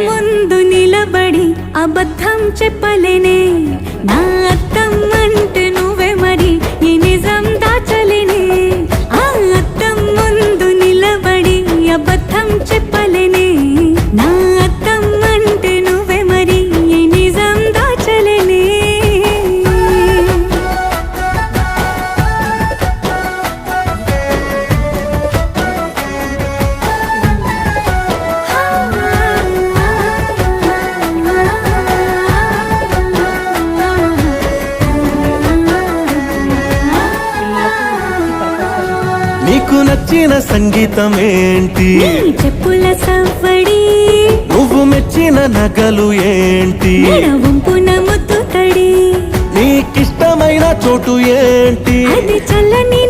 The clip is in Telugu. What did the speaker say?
ముందు నిలబడి అబద్ధం చెప్పలేనే, నా అద్దం అంటే నువ్వే మరి ఈ నిజం దాచలేనే. ఆ అద్దం ముందు నిలబడి అబద్ధం చెప్పలేనే, నా అద్దం అంటే నువ్వే మరి ఈ నిజం దాచలేనే. నీకు నచ్చిన సంగీతం ఏంటి? నీ చెప్పుల సవ్వడి. నువ్వు మెచ్చిన నగలు ఏంటి? వంపున ముద్దు తడి. నీకిష్టమైన చోటు ఏంటి? అది చల్లని